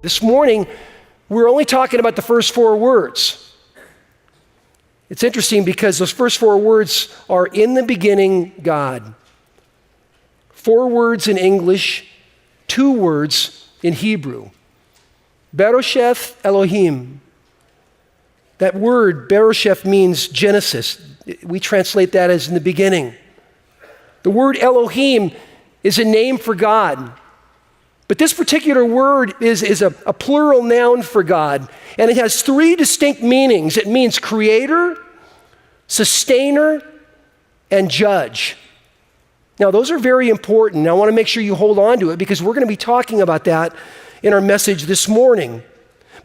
This morning, we're only talking about the first 4 words. It's interesting because those first 4 words are in the beginning, God. 4 words in English, 2 words in Hebrew. Berosheth Elohim. That word, Berosheth, means Genesis. We translate that as in the beginning. The word Elohim is a name for God. But this particular word is a plural noun for God, and it has 3 distinct meanings. It means creator, sustainer, and judge. Now, those are very important. I want to make sure you hold on to it because we're going to be talking about that in our message this morning.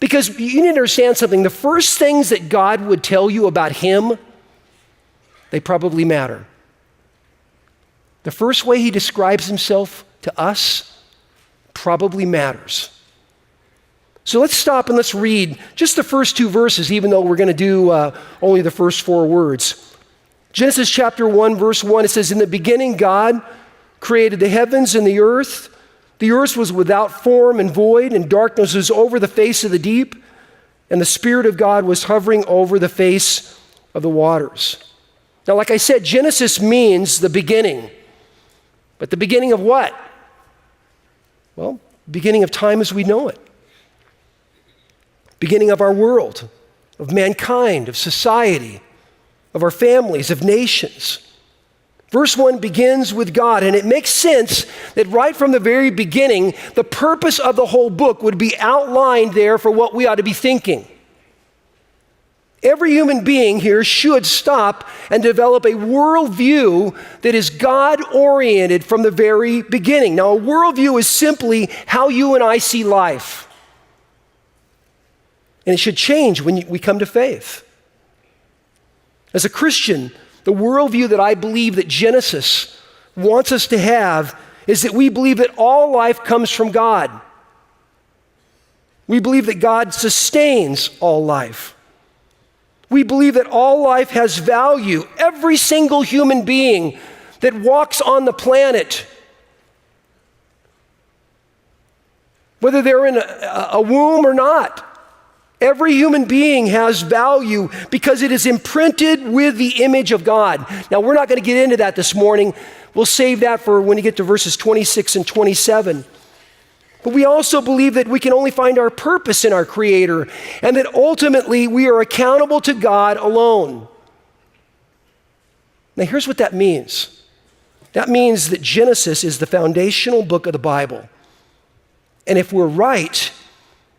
Because you need to understand something. The first things that God would tell you about him, they probably matter. The first way he describes himself to us probably matters. So let's stop and let's read just the first 2 verses, even though we're going to do only the first 4 words. Genesis chapter 1, verse 1, it says, "In the beginning God created the heavens and the earth. The earth was without form and void, and darkness was over the face of the deep, and the Spirit of God was hovering over the face of the waters." Now, like I said, Genesis means the beginning. But the beginning of what? Well, beginning of time as we know it. Beginning of our world, of mankind, of society, of our families, of nations. Verse 1 begins with God, and it makes sense that right from the very beginning, the purpose of the whole book would be outlined there for what we ought to be thinking. Every human being here should stop and develop a worldview that is God-oriented from the very beginning. Now, a worldview is simply how you and I see life. And it should change when we come to faith. As a Christian, the worldview that I believe that Genesis wants us to have is that we believe that all life comes from God. We believe that God sustains all life. We believe that all life has value. Every single human being that walks on the planet, whether they're in a womb or not, every human being has value because it is imprinted with the image of God. Now, we're not going to get into that this morning. We'll save that for when you get to verses 26 and 27. But we also believe that we can only find our purpose in our Creator, and that ultimately we are accountable to God alone. Now, here's what that means. That means that Genesis is the foundational book of the Bible. And if we're right,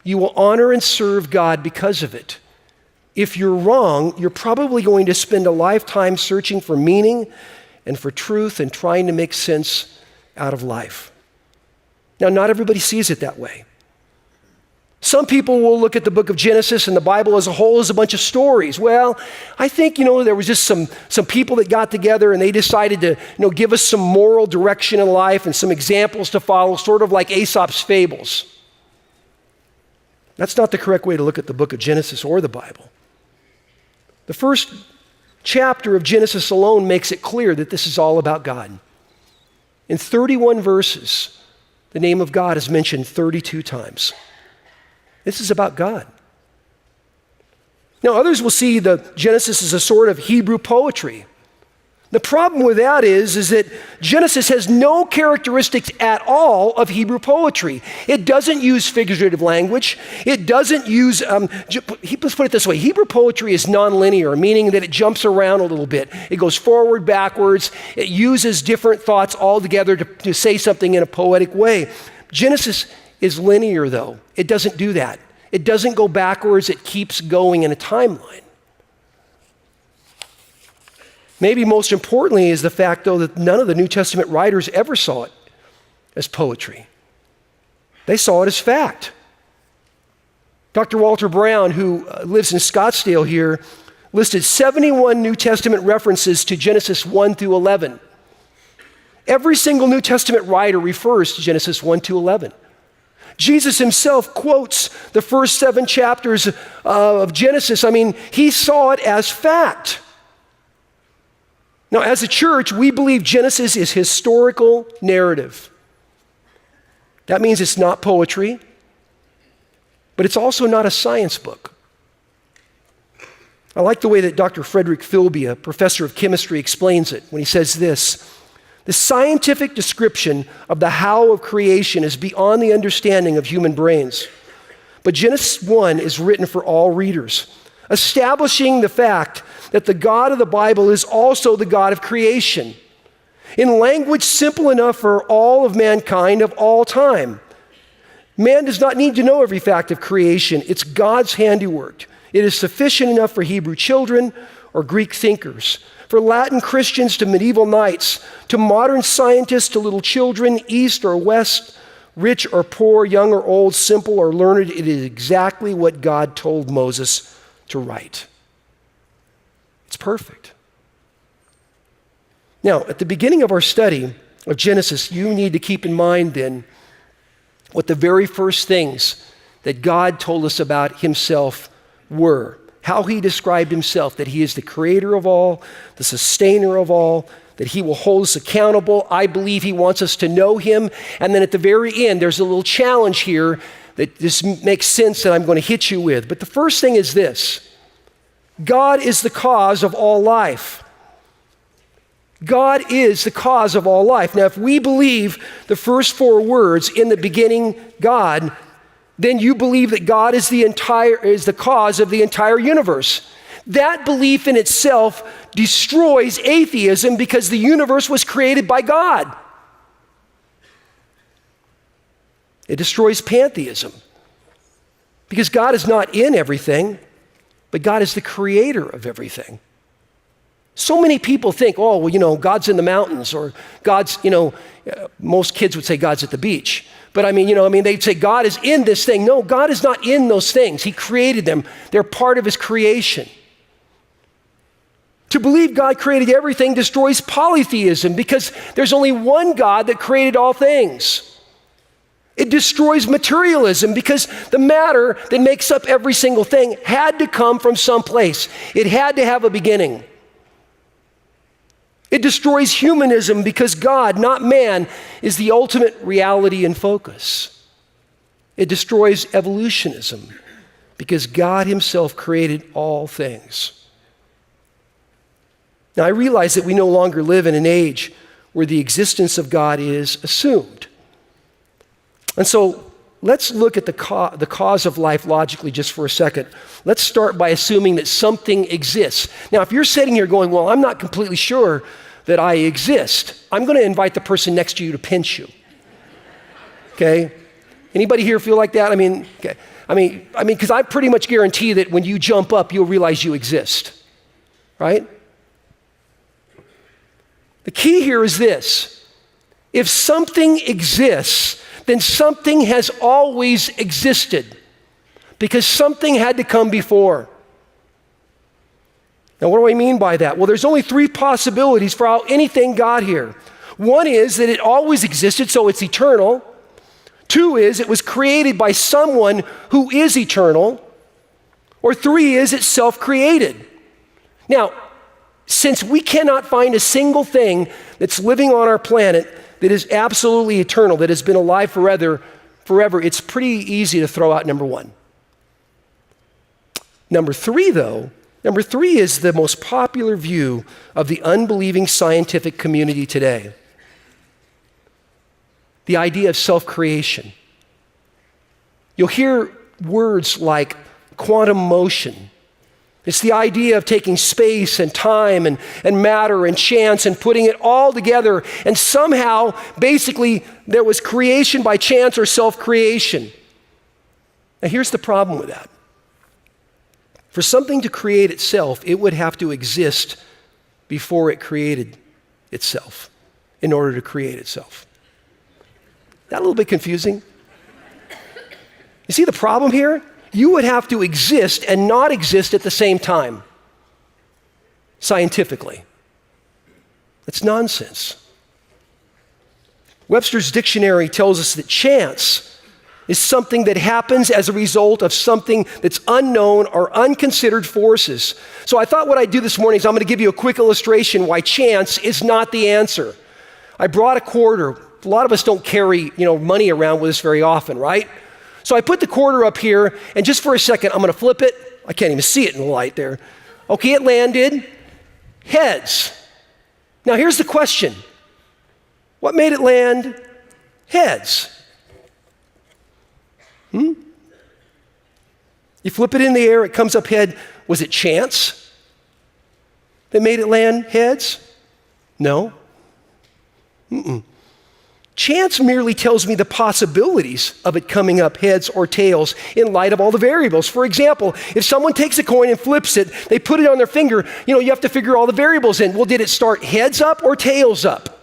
you will honor and serve God because of it. If you're wrong, you're probably going to spend a lifetime searching for meaning and for truth and trying to make sense out of life. Now, not everybody sees it that way. Some people will look at the book of Genesis and the Bible as a whole as a bunch of stories. Well, I think, there was just some people that got together and they decided to, give us some moral direction in life and some examples to follow, sort of like Aesop's fables. That's not the correct way to look at the book of Genesis or the Bible. The first chapter of Genesis alone makes it clear that this is all about God. In 31 verses, the name of God is mentioned 32 times. This is about God. Now, others will see the Genesis as a sort of Hebrew poetry. The problem with that is that Genesis has no characteristics at all of Hebrew poetry. It doesn't use figurative language. It doesn't use, let's put it this way, Hebrew poetry is nonlinear, meaning that it jumps around a little bit. It goes forward, backwards. It uses different thoughts all together to say something in a poetic way. Genesis is linear, though. It doesn't do that. It doesn't go backwards. It keeps going in a timeline. Maybe most importantly is the fact, though, that none of the New Testament writers ever saw it as poetry. They saw it as fact. Dr. Walter Brown, who lives in Scottsdale here, listed 71 New Testament references to Genesis 1 through 11. Every single New Testament writer refers to Genesis 1 to 11. Jesus himself quotes the first 7 chapters of Genesis. He saw it as fact. Now, as a church, we believe Genesis is historical narrative. That means it's not poetry. but it's also not a science book. I like the way that Dr. Frederick Philby, a professor of chemistry, explains it when he says this: the scientific description of the how of creation is beyond the understanding of human brains. But Genesis 1 is written for all readers, establishing the fact that the God of the Bible is also the God of creation, in language simple enough for all of mankind of all time. Man does not need to know every fact of creation. It's God's handiwork. It is sufficient enough for Hebrew children or Greek thinkers, for Latin Christians to medieval knights, to modern scientists to little children, east or west, rich or poor, young or old, simple or learned. It is exactly what God told Moses to write. It's perfect. Now, at the beginning of our study of Genesis, you need to keep in mind then what the very first things that God told us about himself were. How he described himself, that he is the creator of all, the sustainer of all, that he will hold us accountable. I believe he wants us to know him. And then at the very end, there's a little challenge here that this makes sense that I'm going to hit you with. But the first thing is this: God is the cause of all life. God is the cause of all life. Now, if we believe the first four words, in the beginning, God, then you believe that God is the cause of the entire universe. That belief in itself destroys atheism because the universe was created by God. It destroys pantheism because God is not in everything, but God is the creator of everything. So many people think, oh, well, God's in the mountains, or God's, most kids would say God's at the beach. But they'd say God is in this thing. No, God is not in those things. He created them. They're part of his creation. To believe God created everything destroys polytheism because there's only one God that created all things. It destroys materialism because the matter that makes up every single thing had to come from someplace. It had to have a beginning. It destroys humanism because God, not man, is the ultimate reality and focus. It destroys evolutionism because God himself created all things. Now, I realize that we no longer live in an age where the existence of God is assumed. And so let's look at the cause of life logically just for a second. Let's start by assuming that something exists. Now, if you're sitting here going, well, I'm not completely sure that I exist, I'm going to invite the person next to you to pinch you. Okay? Anybody here feel like that? Because I pretty much guarantee that when you jump up, you'll realize you exist. Right? The key here is this: if something exists, then something has always existed because something had to come before. Now, what do I mean by that? Well, there's only three possibilities for how anything got here. One is that it always existed, so it's eternal. Two is it was created by someone who is eternal. Or three is it's self-created. Now, since we cannot find a single thing that's living on our planet that is absolutely eternal, that has been alive forever, it's pretty easy to throw out number one. Number three is the most popular view of the unbelieving scientific community today. The idea of self-creation. You'll hear words like quantum motion. It's the idea of taking space and time and matter and chance and putting it all together, and somehow, basically, there was creation by chance or self-creation. Now, here's the problem with that. For something to create itself, it would have to exist before it created itself in order to create itself. That a little bit confusing? You see the problem here? You would have to exist and not exist at the same time, scientifically. That's nonsense. Webster's dictionary tells us that chance is something that happens as a result of something that's unknown or unconsidered forces. So I thought what I'd do this morning is I'm going to give you a quick illustration why chance is not the answer. I brought a quarter. A lot of us don't carry, money around with us very often, right? So I put the quarter up here, and just for a second, I'm going to flip it. I can't even see it in the light there. Okay, it landed heads. Now here's the question. What made it land heads? You flip it in the air, it comes up head. Was it chance that made it land heads? No. Chance merely tells me the possibilities of it coming up heads or tails in light of all the variables. For example, if someone takes a coin and flips it, they put it on their finger, you have to figure all the variables in. Well, did it start heads up or tails up?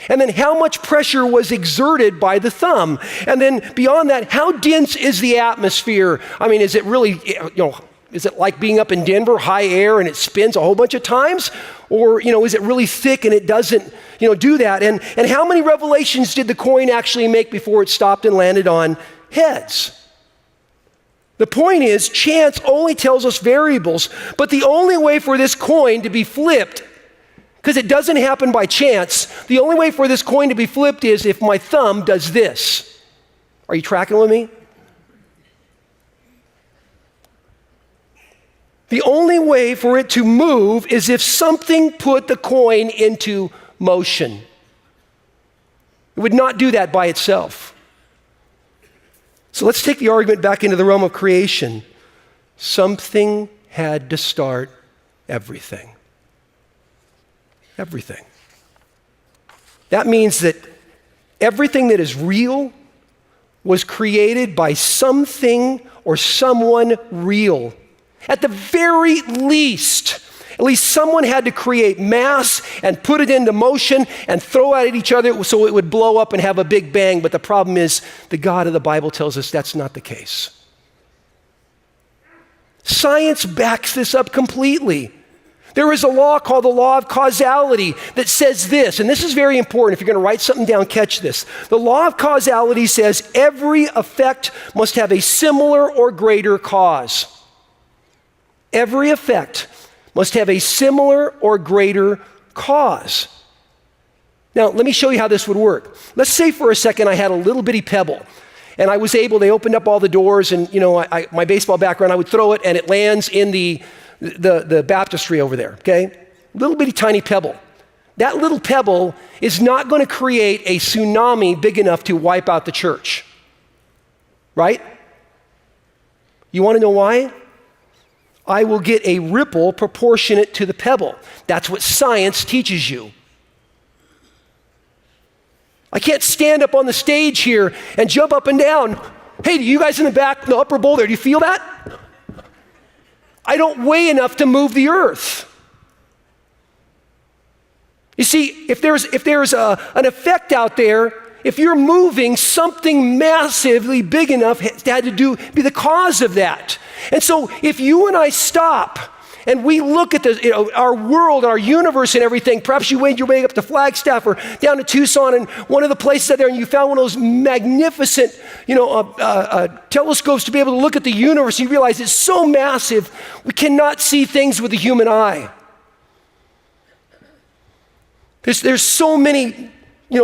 And then how much pressure was exerted by the thumb? And then beyond that, how dense is the atmosphere? I mean, is it really, is it like being up in Denver, high air, and it spins a whole bunch of times? Or, is it really thick and it doesn't, do that? And how many revelations did the coin actually make before it stopped and landed on heads? The point is, chance only tells us variables, but the only way for this coin to be flipped, because it doesn't happen by chance, the only way for this coin to be flipped is if my thumb does this. Are you tracking with me? The only way for it to move is if something put the coin into motion. It would not do that by itself. So let's take the argument back into the realm of creation. Something had to start everything. Everything. That means that everything that is real was created by something or someone real. At the very least, at least someone had to create mass and put it into motion and throw it at each other so it would blow up and have a big bang. But the problem is, the God of the Bible tells us that's not the case. Science backs this up completely. There is a law called the law of causality that says this, and this is very important. If you're going to write something down, catch this. The law of causality says every effect must have a similar or greater cause. Every effect must have a similar or greater cause. Now, let me show you how this would work. Let's say for a second I had a little bitty pebble, and I was able, they opened up all the doors, and my baseball background, I would throw it, and it lands in the baptistry over there, okay? Little bitty tiny pebble. That little pebble is not going to create a tsunami big enough to wipe out the church, right? You want to know why? I will get a ripple proportionate to the pebble. That's what science teaches you. I can't stand up on the stage here and jump up and down. Hey, do you guys in the back, the upper bowl there, do you feel that? I don't weigh enough to move the earth. You see, if there's an effect out there, if you're moving, something massively big enough had to be the cause of that. And so if you and I stop and we look at our world, our universe and everything, perhaps you made your way up to Flagstaff or down to Tucson and one of the places out there and you found one of those magnificent telescopes to be able to look at the universe, and you realize it's so massive, we cannot see things with the human eye. There's so many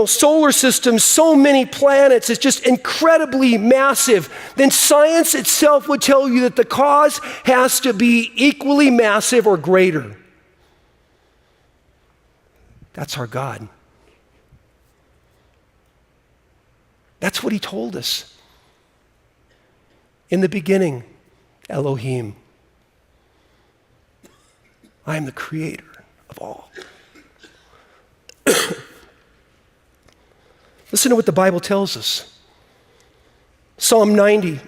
solar systems, so many planets, it's just incredibly massive. Then science itself would tell you that the cause has to be equally massive or greater. That's our God. That's what he told us. In the beginning, Elohim. I am the creator of all. Listen to what the Bible tells us. Psalm 90,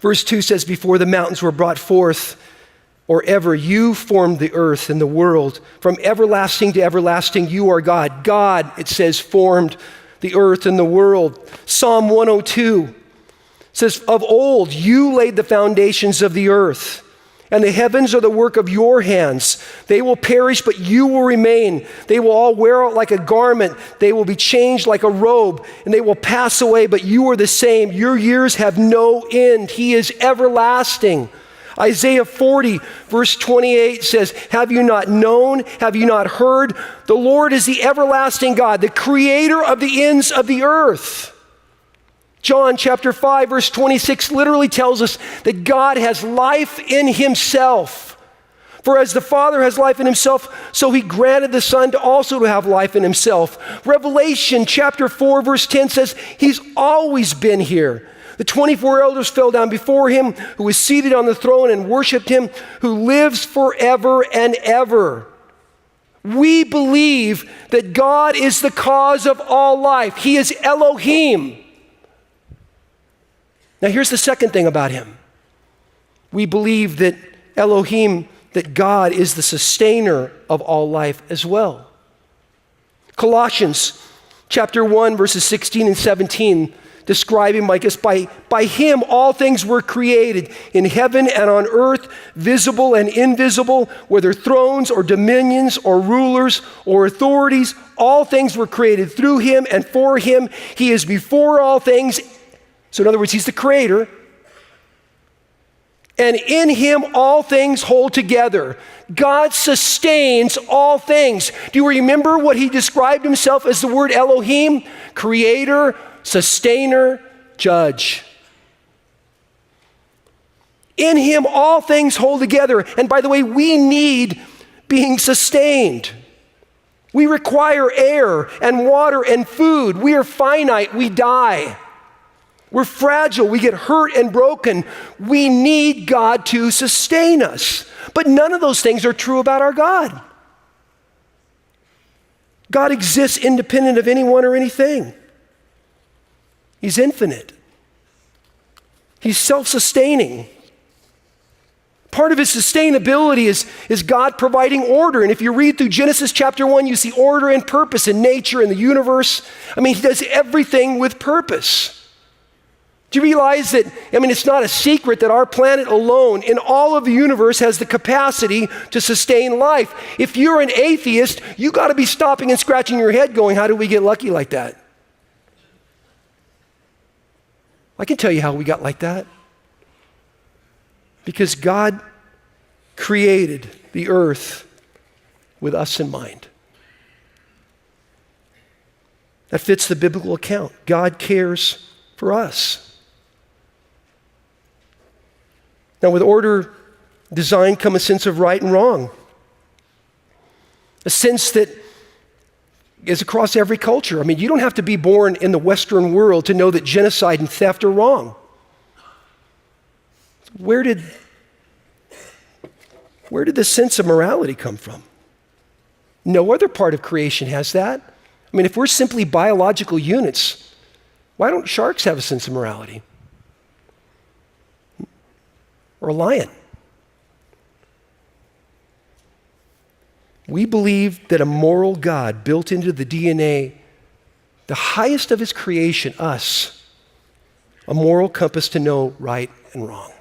verse 2 says, before the mountains were brought forth, or ever, you formed the earth and the world. From everlasting to everlasting, you are God. God, it says, formed the earth and the world. Psalm 102 says, of old, you laid the foundations of the earth, and the heavens are the work of your hands. They will perish, but you will remain. They will all wear out like a garment. They will be changed like a robe, and they will pass away, but you are the same. Your years have no end. He is everlasting. Isaiah 40, verse 28 says, have you not known? Have you not heard? The Lord is the everlasting God, the creator of the ends of the earth. John chapter 5, verse 26 literally tells us that God has life in himself. For as the Father has life in himself, so he granted the Son to also to have life in himself. Revelation chapter 4, verse 10 says, he's always been here. The 24 elders fell down before him, who was seated on the throne, and worshiped him, who lives forever and ever. We believe that God is the cause of all life. He is Elohim. Now here's the second thing about him. We believe that Elohim, that God is the sustainer of all life as well. Colossians chapter 1, verses 16 and 17 describe him like this: by him all things were created in heaven and on earth, visible and invisible, whether thrones or dominions or rulers or authorities. All things were created through him and for him. He is before all things. So in other words, he's the creator. And in him all things hold together. God sustains all things. Do you remember what he described himself as the word Elohim? Creator, sustainer, judge. In him all things hold together. And by the way, we need being sustained. We require air and water and food. We are finite, we die. We're fragile, we get hurt and broken. We need God to sustain us. But none of those things are true about our God. God exists independent of anyone or anything. He's infinite. He's self-sustaining. Part of his sustainability is God providing order. And if you read through Genesis chapter 1, you see order and purpose in nature and the universe. I mean, he does everything with purpose. Do you realize that, it's not a secret that our planet alone in all of the universe has the capacity to sustain life. If you're an atheist, you got to be stopping and scratching your head going, how did we get lucky like that? I can tell you how we got like that. Because God created the earth with us in mind. That fits the biblical account. God cares for us. Now, with order, design come a sense of right and wrong. A sense that is across every culture. You don't have to be born in the Western world to know that genocide and theft are wrong. Where did this sense of morality come from? No other part of creation has that. If we're simply biological units, why don't sharks have a sense of morality? Or a lion? We believe that a moral God built into the DNA, the highest of his creation, us, a moral compass to know right and wrong.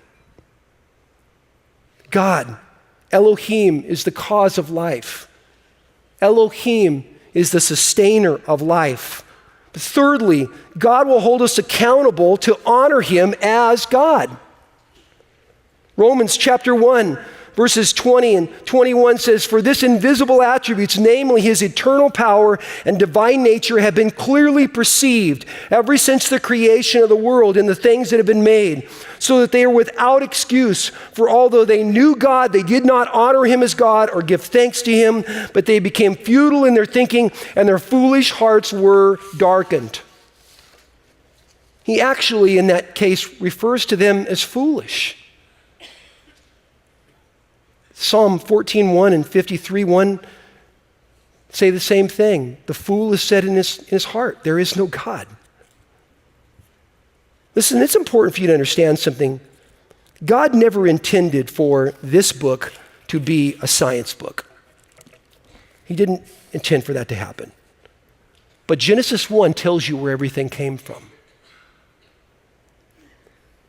God, Elohim, is the cause of life. Elohim is the sustainer of life. But thirdly, God will hold us accountable to honor him as God. Romans chapter 1, verses 20 and 21 says, "For this invisible attributes, namely his eternal power and divine nature, have been clearly perceived ever since the creation of the world in the things that have been made, so that they are without excuse. For although they knew God, they did not honor him as God or give thanks to him, but they became futile in their thinking, and their foolish hearts were darkened." He actually, in that case, refers to them as foolish. Psalm 14:1 and 53:1 say the same thing. The fool has said in his heart, there is no God. Listen, it's important for you to understand something. God never intended for this book to be a science book. He didn't intend for that to happen. But Genesis 1 tells you where everything came from.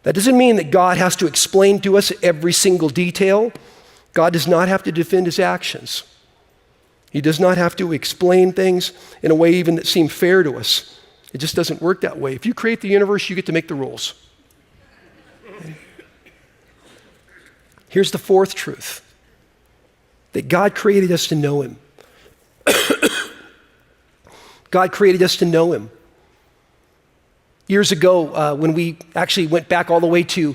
That doesn't mean that God has to explain to us every single detail. God does not have to defend his actions. He does not have to explain things in a way even that seem fair to us. It just doesn't work that way. If you create the universe, you get to make the rules. Here's the fourth truth, that God created us to know him. God created us to know him. Years ago, when we actually went back all the way to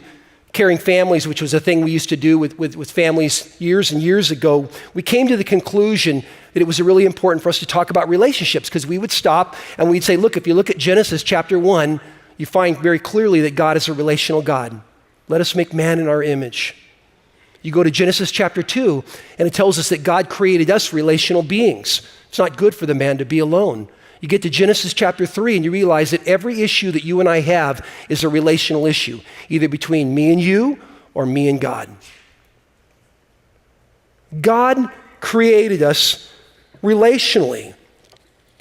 caring families, which was a thing we used to do with families years and years ago, we came to the conclusion that it was really important for us to talk about relationships, because we would stop and we'd say, look, if you look at Genesis chapter 1, you find very clearly that God is a relational God. Let us make man in our image. You go to Genesis chapter 2, and it tells us that God created us relational beings. It's not good for the man to be alone. You get to Genesis chapter 3, and you realize that every issue that you and I have is a relational issue, either between me and you or me and God. God created us relationally.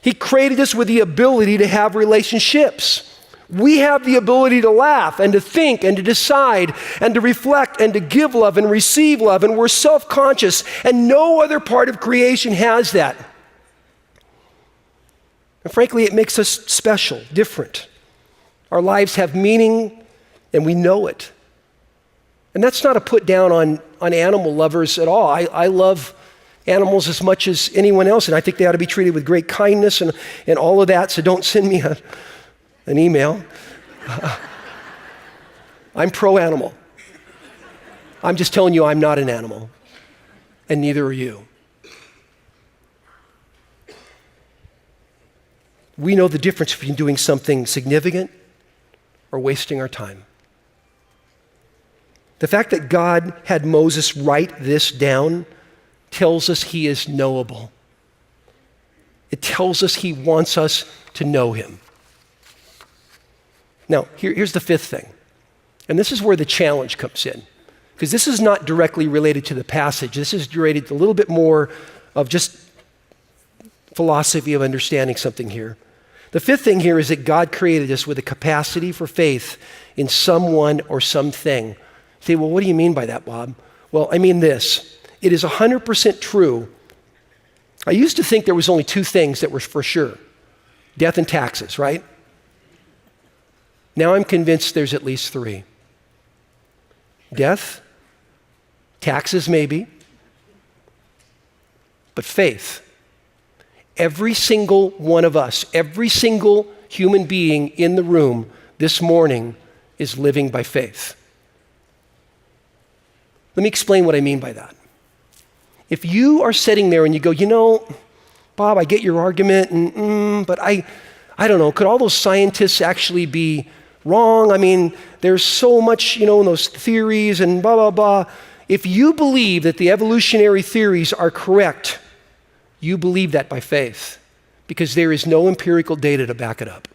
He created us with the ability to have relationships. We have the ability to laugh and to think and to decide and to reflect and to give love and receive love, and we're self-conscious, and no other part of creation has that. And frankly, it makes us special, different. Our lives have meaning, and we know it. And that's not a put down on animal lovers at all. I love animals as much as anyone else, and I think they ought to be treated with great kindness and all of that, so don't send me an email. I'm pro-animal. I'm just telling you I'm not an animal, and neither are you. We know the difference between doing something significant or wasting our time. The fact that God had Moses write this down tells us he is knowable. It tells us he wants us to know him. Now, here's the fifth thing, and this is where the challenge comes in, because this is not directly related to the passage. This is related to a little bit more of just philosophy of understanding something here. The fifth thing here is that God created us with a capacity for faith in someone or something. You say, well, what do you mean by that, Bob? Well, I mean this. It is 100% true. I used to think there was only two things that were for sure: death and taxes, right? Now I'm convinced there's at least three. Death, taxes maybe, but faith. Every single one of us, every single human being in the room this morning is living by faith. Let me explain what I mean by that. If you are sitting there and you go, you know, Bob, I get your argument, but I don't know, could all those scientists actually be wrong? I mean, there's so much, in those theories and blah, blah, blah. If you believe that the evolutionary theories are correct, you believe that by faith, because there is no empirical data to back it up.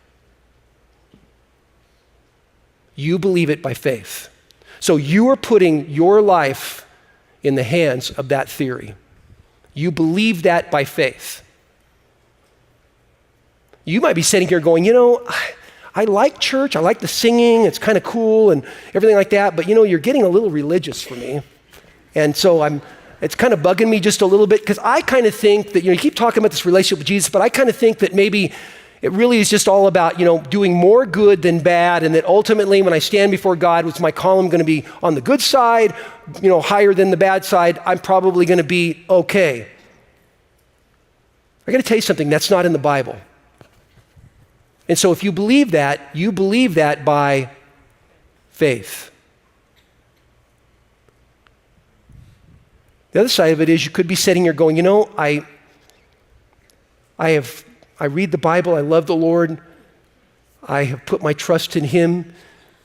You believe it by faith. So you are putting your life in the hands of that theory. You believe that by faith. You might be sitting here going, I like church, I like the singing, it's kind of cool and everything like that, but you're getting a little religious for me. And so it's kind of bugging me just a little bit, because I kind of think that, you keep talking about this relationship with Jesus, but I kind of think that maybe it really is just all about, doing more good than bad, and that ultimately when I stand before God, what's my column going to be on the good side, higher than the bad side, I'm probably going to be okay. I got to tell you something, that's not in the Bible. And so if you believe that, you believe that by faith. The other side of it is you could be sitting here going, I read the Bible, I love the Lord, I have put my trust in him.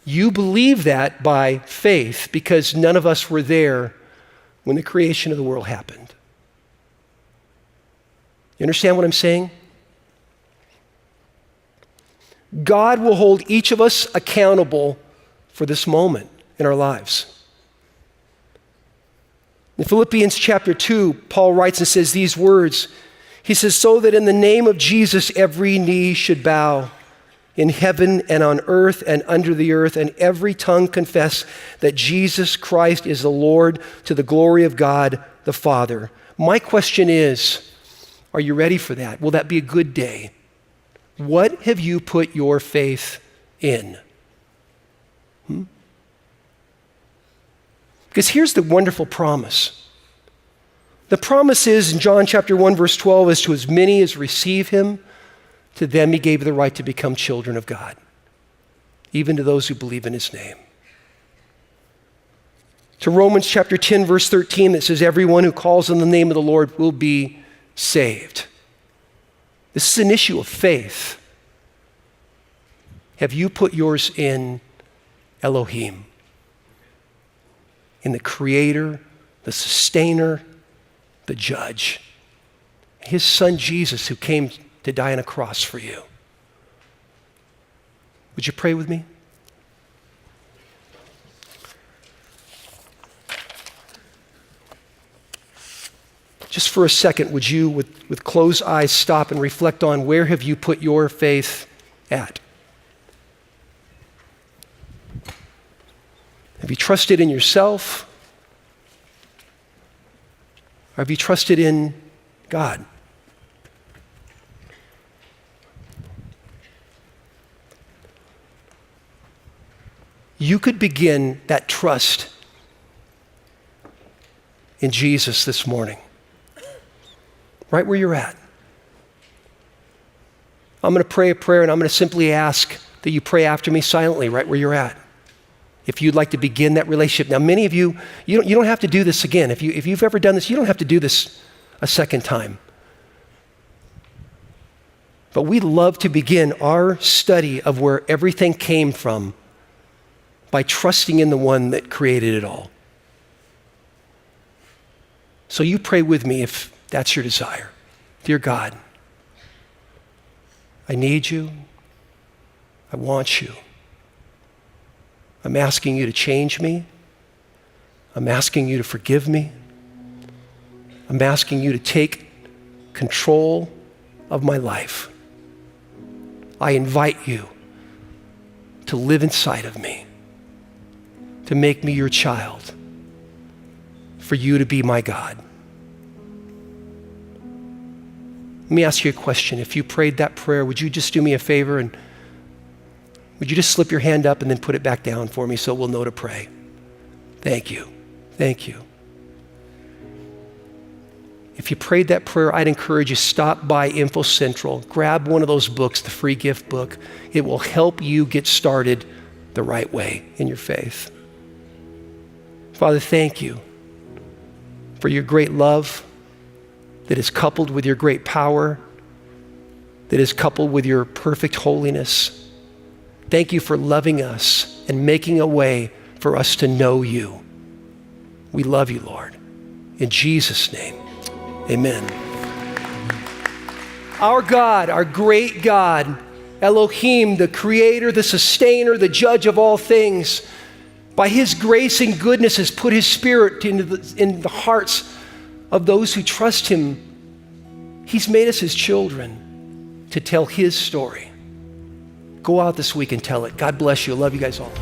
You believe that by faith, because none of us were there when the creation of the world happened. You understand what I'm saying? God will hold each of us accountable for this moment in our lives. In Philippians chapter 2, Paul writes and says these words. He says, so that in the name of Jesus, every knee should bow in heaven and on earth and under the earth, and every tongue confess that Jesus Christ is the Lord, to the glory of God the Father. My question is, are you ready for that? Will that be a good day? What have you put your faith in? Because here's the wonderful promise. The promise is in John chapter 1, verse 12, is to as many as receive him, to them he gave the right to become children of God. even to those who believe in his name. To Romans chapter 10, verse 13, that says, everyone who calls on the name of the Lord will be saved. This is an issue of faith. Have you put yours in Elohim? In the creator, the sustainer, the judge. His son Jesus, who came to die on a cross for you. Would you pray with me? Just for a second, would you, with closed eyes, stop and reflect on where have you put your faith at? Have you trusted in yourself? Or have you trusted in God? You could begin that trust in Jesus this morning, right where you're at. I'm going to pray a prayer, and I'm going to simply ask that you pray after me silently, right where you're at. If you'd like to begin that relationship. Now, many of you don't have to do this again. If you've ever done this, you don't have to do this a second time. But we love to begin our study of where everything came from by trusting in the one that created it all. So you pray with me if that's your desire. Dear God, I need you. I want you. I'm asking you to change me. I'm asking you to forgive me. I'm asking you to take control of my life. I invite you to live inside of me, to make me your child, for you to be my God. Let me ask you a question. If you prayed that prayer, would you just do me a favor and would you just slip your hand up and then put it back down for me so we'll know to pray? Thank you. Thank you. If you prayed that prayer, I'd encourage you, stop by Info Central, grab one of those books, the free gift book. It will help you get started the right way in your faith. Father, thank you for your great love that is coupled with your great power, that is coupled with your perfect holiness. Thank you for loving us and making a way for us to know you. We love you, Lord. In Jesus' name, amen. Our God, our great God, Elohim, the creator, the sustainer, the judge of all things, by his grace and goodness has put his spirit in the hearts of those who trust him. He's made us his children to tell his story. Go out this week and tell it. God bless you. I love you guys all.